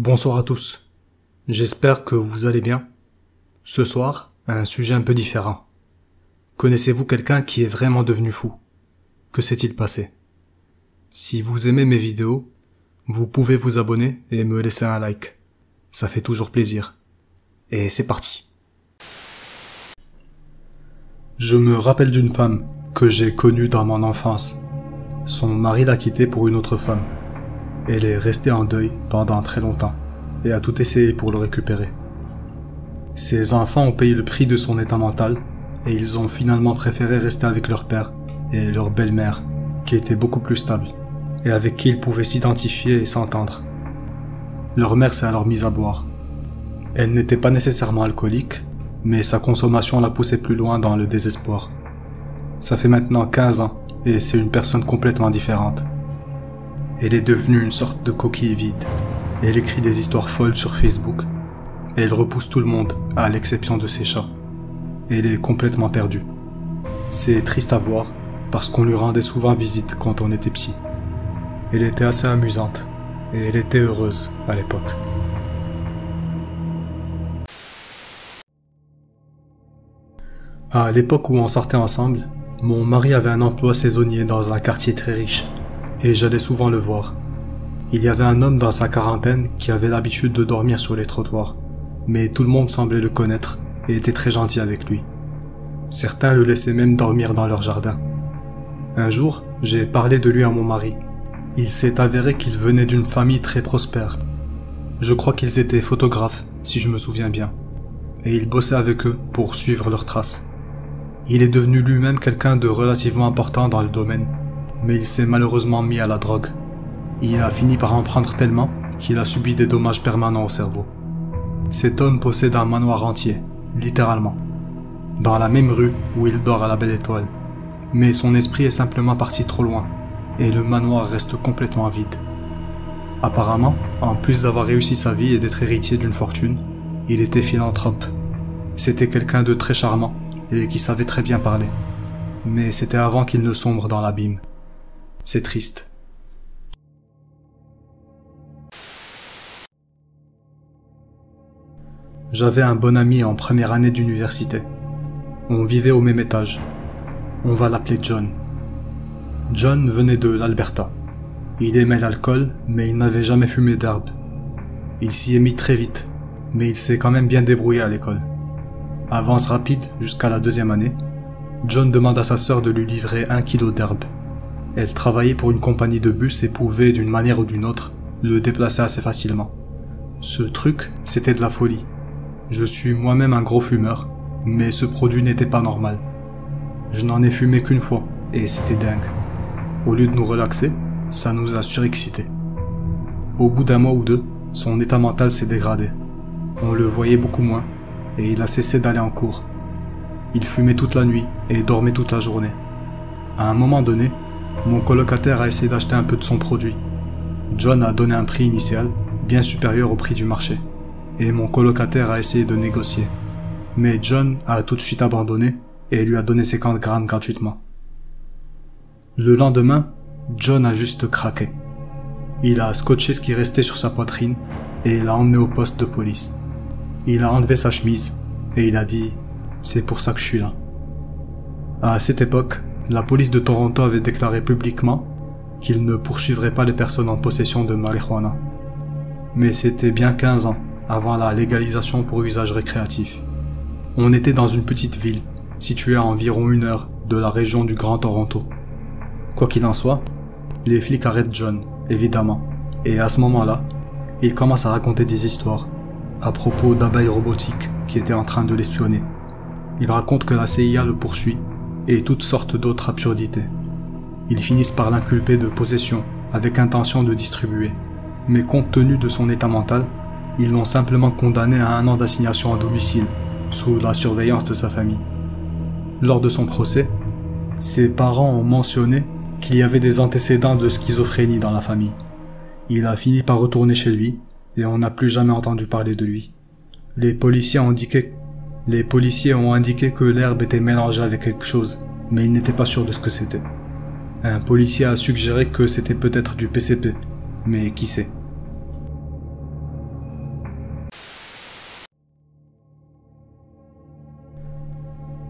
Bonsoir à tous, j'espère que vous allez bien. Ce soir, un sujet un peu différent. Connaissez-vous quelqu'un qui est vraiment devenu fou? Que s'est-il passé? Si vous aimez mes vidéos, vous pouvez vous abonner et me laisser un like. Ça fait toujours plaisir. Et c'est parti. Je me rappelle d'une femme que j'ai connue dans mon enfance. Son mari l'a quittée pour une autre femme. Elle est restée en deuil pendant très longtemps et a tout essayé pour le récupérer. Ses enfants ont payé le prix de son état mental et ils ont finalement préféré rester avec leur père et leur belle-mère, qui était beaucoup plus stable et avec qui ils pouvaient s'identifier et s'entendre. Leur mère s'est alors mise à boire. Elle n'était pas nécessairement alcoolique, mais sa consommation l'a poussée plus loin dans le désespoir. Ça fait maintenant 15 ans et c'est une personne complètement différente. Elle est devenue une sorte de coquille vide. Elle écrit des histoires folles sur Facebook. Et elle repousse tout le monde, à l'exception de ses chats. Elle est complètement perdue. C'est triste à voir, parce qu'on lui rendait souvent visite quand on était petit. Elle était assez amusante, et elle était heureuse à l'époque. À l'époque où on sortait ensemble, mon mari avait un emploi saisonnier dans un quartier très riche. Et j'allais souvent le voir. Il y avait un homme dans sa quarantaine qui avait l'habitude de dormir sur les trottoirs, mais tout le monde semblait le connaître et était très gentil avec lui. Certains le laissaient même dormir dans leur jardin. Un jour, j'ai parlé de lui à mon mari. Il s'est avéré qu'il venait d'une famille très prospère. Je crois qu'ils étaient photographes, si je me souviens bien, et il bossait avec eux pour suivre leurs traces. Il est devenu lui-même quelqu'un de relativement important dans le domaine, mais il s'est malheureusement mis à la drogue. Il a fini par en prendre tellement qu'il a subi des dommages permanents au cerveau. Cet homme possède un manoir entier, littéralement, dans la même rue où il dort à la Belle Étoile. Mais son esprit est simplement parti trop loin, et le manoir reste complètement vide. Apparemment, en plus d'avoir réussi sa vie et d'être héritier d'une fortune, il était philanthrope. C'était quelqu'un de très charmant, et qui savait très bien parler. Mais c'était avant qu'il ne sombre dans l'abîme. C'est triste. J'avais un bon ami en première année d'université. On vivait au même étage. On va l'appeler John. John venait de l'Alberta. Il aimait l'alcool, mais il n'avait jamais fumé d'herbe. Il s'y est mis très vite, mais il s'est quand même bien débrouillé à l'école. Avance rapide jusqu'à la deuxième année, John demande à sa sœur de lui livrer 1 kilo d'herbe. Elle travaillait pour une compagnie de bus et pouvait, d'une manière ou d'une autre, le déplacer assez facilement. Ce truc, c'était de la folie. Je suis moi-même un gros fumeur, mais ce produit n'était pas normal. Je n'en ai fumé qu'une fois, et c'était dingue. Au lieu de nous relaxer, ça nous a surexcités. Au bout d'un mois ou deux, son état mental s'est dégradé. On le voyait beaucoup moins, et il a cessé d'aller en cours. Il fumait toute la nuit et dormait toute la journée. À un moment donné, mon colocataire a essayé d'acheter un peu de son produit. John a donné un prix initial, bien supérieur au prix du marché, et mon colocataire a essayé de négocier. Mais John a tout de suite abandonné et lui a donné 50 grammes gratuitement. Le lendemain, John a juste craqué. Il a scotché ce qui restait sur sa poitrine et l'a emmené au poste de police. Il a enlevé sa chemise et il a dit « C'est pour ça que je suis là ». À cette époque, la police de Toronto avait déclaré publiquement qu'il ne poursuivrait pas les personnes en possession de marijuana. Mais c'était bien 15 ans avant la légalisation pour usage récréatif. On était dans une petite ville, située à environ 1 heure de la région du Grand Toronto. Quoi qu'il en soit, les flics arrêtent John, évidemment, et à ce moment-là, il commence à raconter des histoires à propos d'abeilles robotiques qui étaient en train de l'espionner. Il raconte que la CIA le poursuit et toutes sortes d'autres absurdités. Ils finissent par l'inculper de possession avec intention de distribuer. Mais compte tenu de son état mental, ils l'ont simplement condamné à 1 an d'assignation à domicile, sous la surveillance de sa famille. Lors de son procès, ses parents ont mentionné qu'il y avait des antécédents de schizophrénie dans la famille. Il a fini par retourner chez lui et on n'a plus jamais entendu parler de lui. Les policiers ont indiqué que l'herbe était mélangée avec quelque chose, mais ils n'étaient pas sûrs de ce que c'était. Un policier a suggéré que c'était peut-être du PCP, mais qui sait.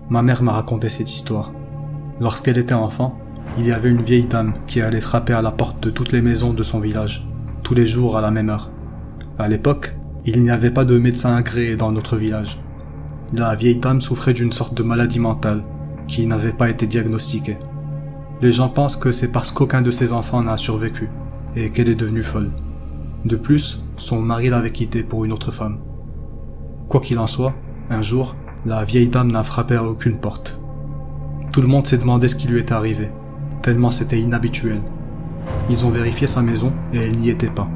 Ma mère m'a raconté cette histoire. Lorsqu'elle était enfant, il y avait une vieille dame qui allait frapper à la porte de toutes les maisons de son village, tous les jours à la même heure. À l'époque, il n'y avait pas de médecin agréé dans notre village. La vieille dame souffrait d'une sorte de maladie mentale qui n'avait pas été diagnostiquée. Les gens pensent que c'est parce qu'aucun de ses enfants n'a survécu et qu'elle est devenue folle. De plus, son mari l'avait quittée pour une autre femme. Quoi qu'il en soit, un jour, la vieille dame n'a frappé à aucune porte. Tout le monde s'est demandé ce qui lui était arrivé, tellement c'était inhabituel. Ils ont vérifié sa maison et elle n'y était pas.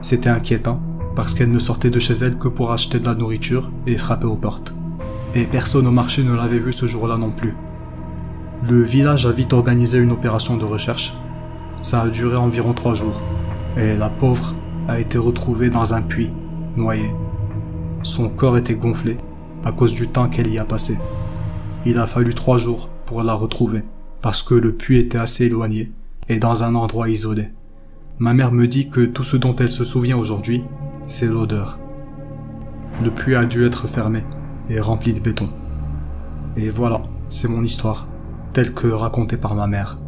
C'était inquiétant, parce qu'elle ne sortait de chez elle que pour acheter de la nourriture et frapper aux portes. Et personne au marché ne l'avait vue ce jour-là non plus. Le village a vite organisé une opération de recherche. Ça a duré environ 3 jours, et la pauvre a été retrouvée dans un puits, noyée. Son corps était gonflé, à cause du temps qu'elle y a passé. Il a fallu 3 jours pour la retrouver, parce que le puits était assez éloigné, et dans un endroit isolé. Ma mère me dit que tout ce dont elle se souvient aujourd'hui, c'est l'odeur. Le puits a dû être fermé et rempli de béton. Et voilà, c'est mon histoire, telle que racontée par ma mère.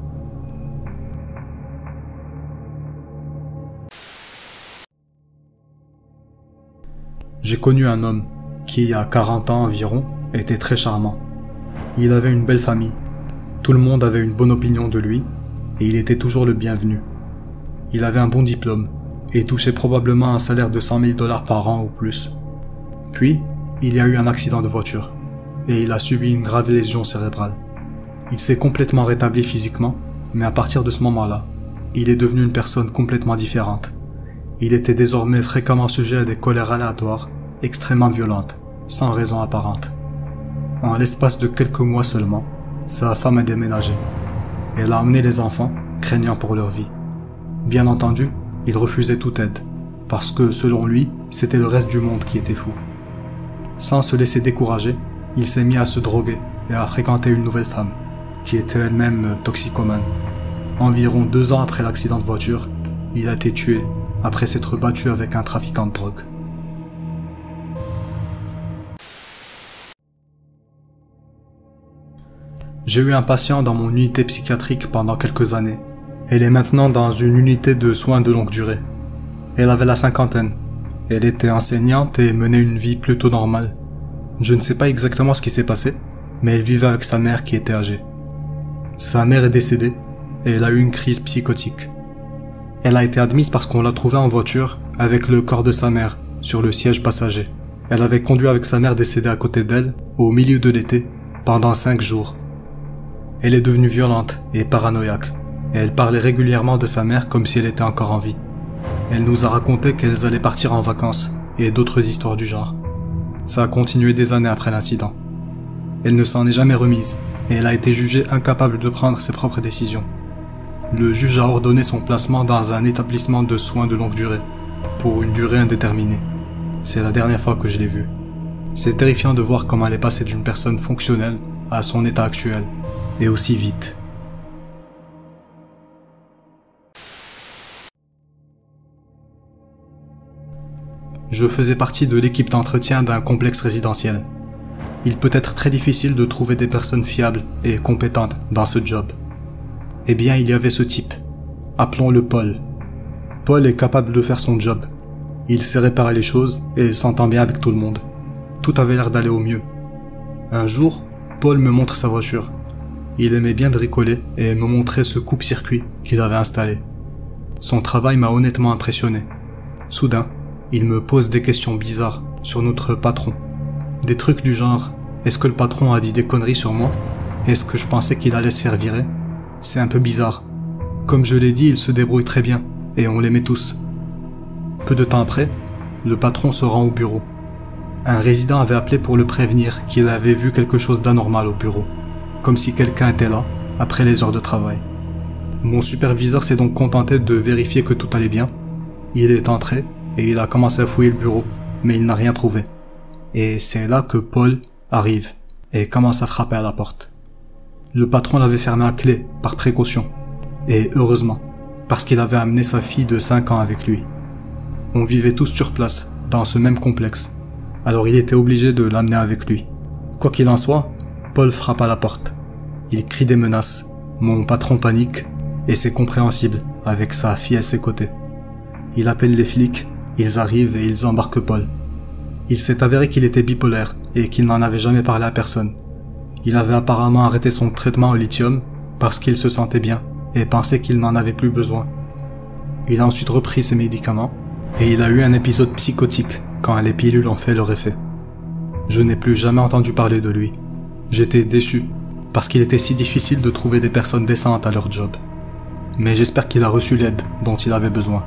J'ai connu un homme qui, à 40 ans environ, était très charmant. Il avait une belle famille. Tout le monde avait une bonne opinion de lui et il était toujours le bienvenu. Il avait un bon diplôme et touchait probablement un salaire de 100 000 $ par an ou plus. Puis, il y a eu un accident de voiture et il a subi une grave lésion cérébrale. Il s'est complètement rétabli physiquement, mais à partir de ce moment-là, il est devenu une personne complètement différente. Il était désormais fréquemment sujet à des colères aléatoires, extrêmement violentes, sans raison apparente. En l'espace de quelques mois seulement, sa femme a déménagé. Elle a emmené les enfants, craignant pour leur vie. Bien entendu, il refusait toute aide, parce que, selon lui, c'était le reste du monde qui était fou. Sans se laisser décourager, il s'est mis à se droguer et à fréquenter une nouvelle femme, qui était elle-même toxicomane. Environ 2 ans après l'accident de voiture, il a été tué après s'être battu avec un trafiquant de drogue. J'ai eu un patient dans mon unité psychiatrique pendant quelques années. Elle est maintenant dans une unité de soins de longue durée. Elle avait la 50aine. Elle était enseignante et menait une vie plutôt normale. Je ne sais pas exactement ce qui s'est passé, mais elle vivait avec sa mère qui était âgée. Sa mère est décédée et elle a eu une crise psychotique. Elle a été admise parce qu'on l'a trouvée en voiture avec le corps de sa mère sur le siège passager. Elle avait conduit avec sa mère décédée à côté d'elle au milieu de l'été pendant 5 jours. Elle est devenue violente et paranoïaque et elle parlait régulièrement de sa mère comme si elle était encore en vie. Elle nous a raconté qu'elles allaient partir en vacances et d'autres histoires du genre. Ça a continué des années après l'incident. Elle ne s'en est jamais remise et elle a été jugée incapable de prendre ses propres décisions. Le juge a ordonné son placement dans un établissement de soins de longue durée, pour une durée indéterminée. C'est la dernière fois que je l'ai vue. C'est terrifiant de voir comment elle est passée d'une personne fonctionnelle à son état actuel, et aussi vite. Je faisais partie de l'équipe d'entretien d'un complexe résidentiel. Il peut être très difficile de trouver des personnes fiables et compétentes dans ce job. Eh bien, il y avait ce type. Appelons-le Paul. Paul est capable de faire son job. Il sait réparer les choses et s'entend bien avec tout le monde. Tout avait l'air d'aller au mieux. Un jour, Paul me montre sa voiture. Il aimait bien bricoler et me montrait ce coupe-circuit qu'il avait installé. Son travail m'a honnêtement impressionné. Soudain, il me pose des questions bizarres sur notre patron. Des trucs du genre, est-ce que le patron a dit des conneries sur moi? Est-ce que je pensais qu'il allait se faire virer? C'est un peu bizarre. Comme je l'ai dit, il se débrouille très bien, et on l'aimait tous. Peu de temps après, le patron se rend au bureau. Un résident avait appelé pour le prévenir qu'il avait vu quelque chose d'anormal au bureau, comme si quelqu'un était là, après les heures de travail. Mon superviseur s'est donc contenté de vérifier que tout allait bien. Il est entré, et il a commencé à fouiller le bureau, mais il n'a rien trouvé. Et c'est là que Paul arrive, et commence à frapper à la porte. Le patron l'avait fermé à clé, par précaution. Et heureusement, parce qu'il avait amené sa fille de 5 ans avec lui. On vivait tous sur place, dans ce même complexe. Alors il était obligé de l'amener avec lui. Quoi qu'il en soit, Paul frappe à la porte. Il crie des menaces. Mon patron panique, et c'est compréhensible, avec sa fille à ses côtés. Il appelle les flics, ils arrivent et ils embarquent Paul. Il s'est avéré qu'il était bipolaire et qu'il n'en avait jamais parlé à personne. Il avait apparemment arrêté son traitement au lithium parce qu'il se sentait bien et pensait qu'il n'en avait plus besoin. Il a ensuite repris ses médicaments et il a eu un épisode psychotique quand les pilules ont fait leur effet. Je n'ai plus jamais entendu parler de lui. J'étais déçu parce qu'il était si difficile de trouver des personnes décentes à leur job. Mais j'espère qu'il a reçu l'aide dont il avait besoin.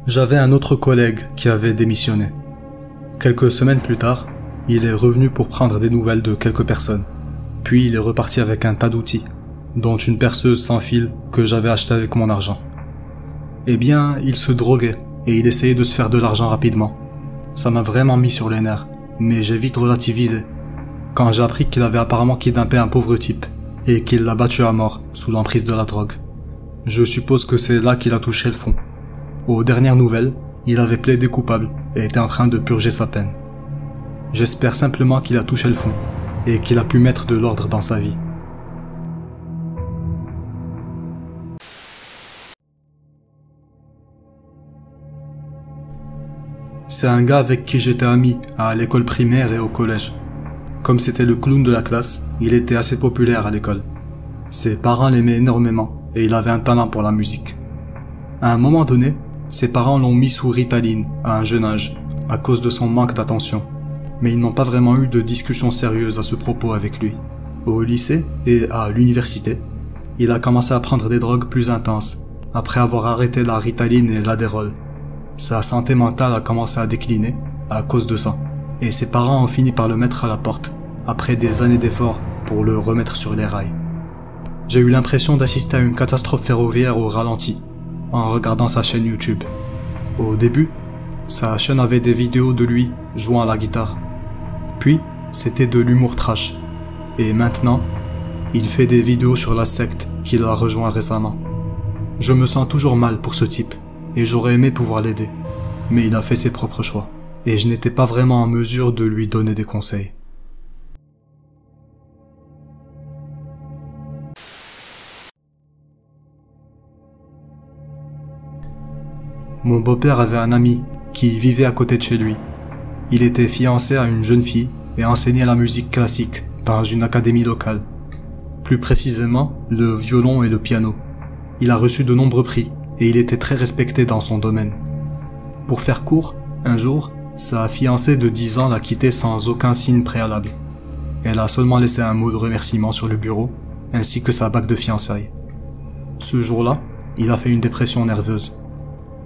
J'avais un autre collègue qui avait démissionné. Quelques semaines plus tard, il est revenu pour prendre des nouvelles de quelques personnes. Puis il est reparti avec un tas d'outils, dont une perceuse sans fil que j'avais achetée avec mon argent. Eh bien, il se droguait et il essayait de se faire de l'argent rapidement. Ça m'a vraiment mis sur les nerfs, mais j'ai vite relativisé. Quand j'ai appris qu'il avait apparemment kidnappé un pauvre type et qu'il l'a battu à mort sous l'emprise de la drogue. Je suppose que c'est là qu'il a touché le fond. Aux dernières nouvelles, il avait plaidé coupable et était en train de purger sa peine. J'espère simplement qu'il a touché le fond et qu'il a pu mettre de l'ordre dans sa vie. C'est un gars avec qui j'étais ami à l'école primaire et au collège. Comme c'était le clown de la classe, il était assez populaire à l'école. Ses parents l'aimaient énormément et il avait un talent pour la musique. À un moment donné, ses parents l'ont mis sous Ritaline à un jeune âge, à cause de son manque d'attention. Mais ils n'ont pas vraiment eu de discussion sérieuse à ce propos avec lui. Au lycée et à l'université, il a commencé à prendre des drogues plus intenses, après avoir arrêté la Ritaline et l'Adderall. Sa santé mentale a commencé à décliner à cause de ça, et ses parents ont fini par le mettre à la porte, après des années d'efforts pour le remettre sur les rails. J'ai eu l'impression d'assister à une catastrophe ferroviaire au ralenti, en regardant sa chaîne YouTube. Au début, sa chaîne avait des vidéos de lui jouant à la guitare. Puis, c'était de l'humour trash. Et maintenant, il fait des vidéos sur la secte qu'il a rejoint récemment. Je me sens toujours mal pour ce type, et j'aurais aimé pouvoir l'aider. Mais il a fait ses propres choix, et je n'étais pas vraiment en mesure de lui donner des conseils. Mon beau-père avait un ami qui vivait à côté de chez lui. Il était fiancé à une jeune fille et enseignait la musique classique dans une académie locale. Plus précisément, le violon et le piano. Il a reçu de nombreux prix et il était très respecté dans son domaine. Pour faire court, un jour, sa fiancée de 10 ans l'a quitté sans aucun signe préalable. Elle a seulement laissé un mot de remerciement sur le bureau, ainsi que sa bague de fiançailles. Ce jour-là, il a fait une dépression nerveuse.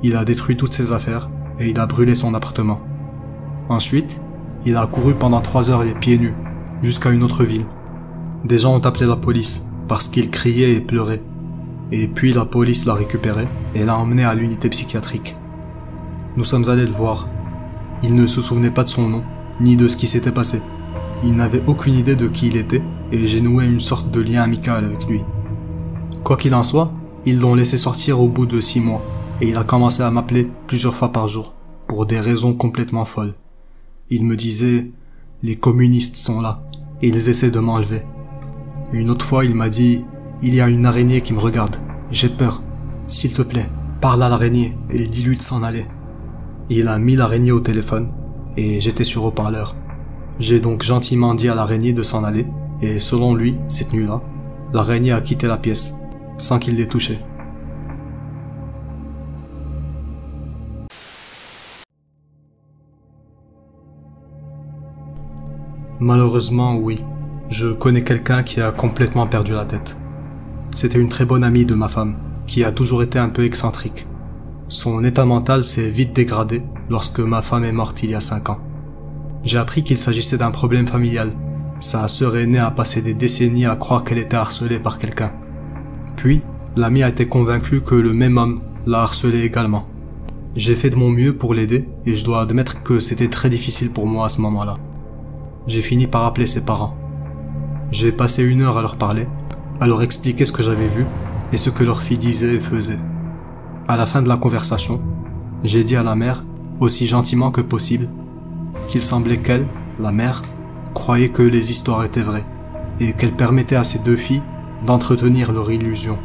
Il a détruit toutes ses affaires et il a brûlé son appartement. Ensuite, il a couru pendant 3 heures les pieds nus, jusqu'à une autre ville. Des gens ont appelé la police parce qu'il criait et pleurait. Et puis la police l'a récupéré et l'a emmené à l'unité psychiatrique. Nous sommes allés le voir. Il ne se souvenait pas de son nom, ni de ce qui s'était passé. Il n'avait aucune idée de qui il était et j'ai noué une sorte de lien amical avec lui. Quoi qu'il en soit, ils l'ont laissé sortir au bout de 6 mois. Et il a commencé à m'appeler plusieurs fois par jour, pour des raisons complètement folles. Il me disait « Les communistes sont là, et ils essaient de m'enlever. » Une autre fois, il m'a dit « Il y a une araignée qui me regarde, j'ai peur. S'il te plaît, parle à l'araignée et dis-lui de s'en aller. » Il a mis l'araignée au téléphone, et j'étais sur haut-parleur. J'ai donc gentiment dit à l'araignée de s'en aller, et selon lui, cette nuit-là, l'araignée a quitté la pièce, sans qu'il l'ait touchée. Malheureusement, oui. Je connais quelqu'un qui a complètement perdu la tête. C'était une très bonne amie de ma femme, qui a toujours été un peu excentrique. Son état mental s'est vite dégradé lorsque ma femme est morte il y a 5 ans. J'ai appris qu'il s'agissait d'un problème familial. Sa sœur aînée a passé des décennies à croire qu'elle était harcelée par quelqu'un. Puis, l'amie a été convaincue que le même homme l'a harcelée également. J'ai fait de mon mieux pour l'aider et je dois admettre que c'était très difficile pour moi à ce moment-là. J'ai fini par appeler ses parents. J'ai passé 1 heure à leur parler, à leur expliquer ce que j'avais vu et ce que leur fille disait et faisait. À la fin de la conversation, j'ai dit à la mère aussi gentiment que possible, qu'il semblait qu'elle, la mère, croyait que les histoires étaient vraies, et qu'elle permettait à ses deux filles d'entretenir leur illusion.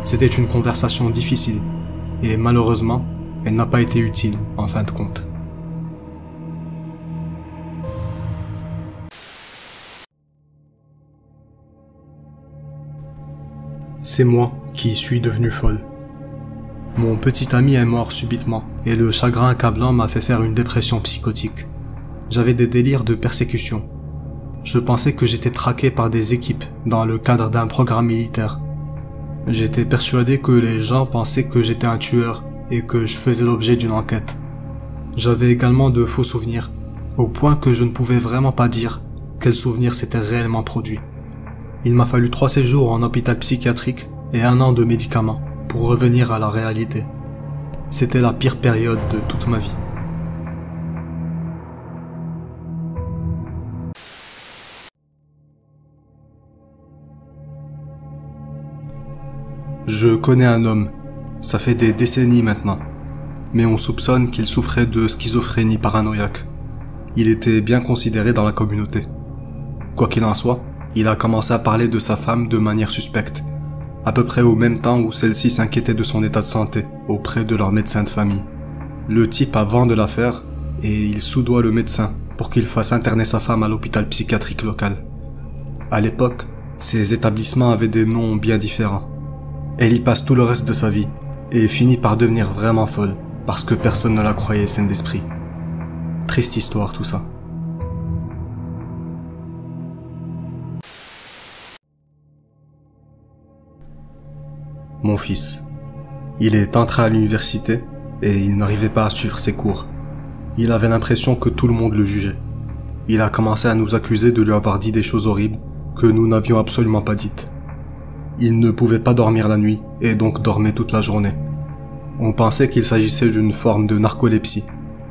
C'était une conversation difficile, et malheureusement, elle n'a pas été utile en fin de compte. C'est moi qui suis devenu folle. Mon petit ami est mort subitement, et le chagrin accablant m'a fait faire une dépression psychotique. J'avais des délires de persécution. Je pensais que j'étais traqué par des équipes dans le cadre d'un programme militaire. J'étais persuadé que les gens pensaient que j'étais un tueur et que je faisais l'objet d'une enquête. J'avais également de faux souvenirs, au point que je ne pouvais vraiment pas dire quels souvenirs s'étaient réellement produits. Il m'a fallu 3 séjours en hôpital psychiatrique et 1 an de médicaments pour revenir à la réalité. C'était la pire période de toute ma vie. Je connais un homme, ça fait des décennies maintenant, mais on soupçonne qu'il souffrait de schizophrénie paranoïaque. Il était bien considéré dans la communauté. Quoi qu'il en soit, il a commencé à parler de sa femme de manière suspecte, à peu près au même temps où celle-ci s'inquiétait de son état de santé auprès de leur médecin de famille. Le type a vent de l'affaire et il soudoie le médecin pour qu'il fasse interner sa femme à l'hôpital psychiatrique local. À l'époque, ces établissements avaient des noms bien différents. Elle y passe tout le reste de sa vie et finit par devenir vraiment folle parce que personne ne la croyait saine d'esprit. Triste histoire tout ça. Mon fils. Il est entré à l'université et il n'arrivait pas à suivre ses cours. Il avait l'impression que tout le monde le jugeait. Il a commencé à nous accuser de lui avoir dit des choses horribles que nous n'avions absolument pas dites. Il ne pouvait pas dormir la nuit et donc dormait toute la journée. On pensait qu'il s'agissait d'une forme de narcolepsie,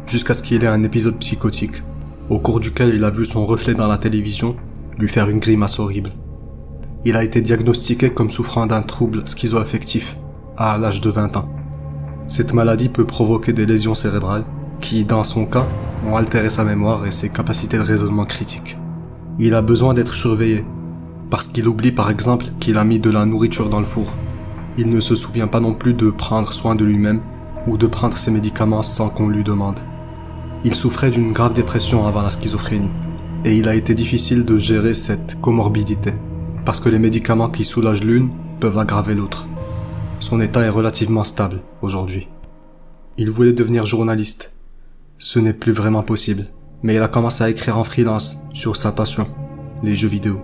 jusqu'à ce qu'il ait un épisode psychotique, au cours duquel il a vu son reflet dans la télévision lui faire une grimace horrible. Il a été diagnostiqué comme souffrant d'un trouble schizoaffectif à l'âge de 20 ans. Cette maladie peut provoquer des lésions cérébrales qui, dans son cas, ont altéré sa mémoire et ses capacités de raisonnement critiques. Il a besoin d'être surveillé, parce qu'il oublie par exemple qu'il a mis de la nourriture dans le four. Il ne se souvient pas non plus de prendre soin de lui-même ou de prendre ses médicaments sans qu'on lui demande. Il souffrait d'une grave dépression avant la schizophrénie, et il a été difficile de gérer cette comorbidité, parce que les médicaments qui soulagent l'une peuvent aggraver l'autre. Son état est relativement stable aujourd'hui. Il voulait devenir journaliste. Ce n'est plus vraiment possible, mais il a commencé à écrire en freelance sur sa passion, les jeux vidéo.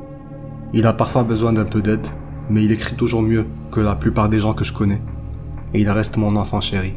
Il a parfois besoin d'un peu d'aide, mais il écrit toujours mieux que la plupart des gens que je connais. Et il reste mon enfant chéri.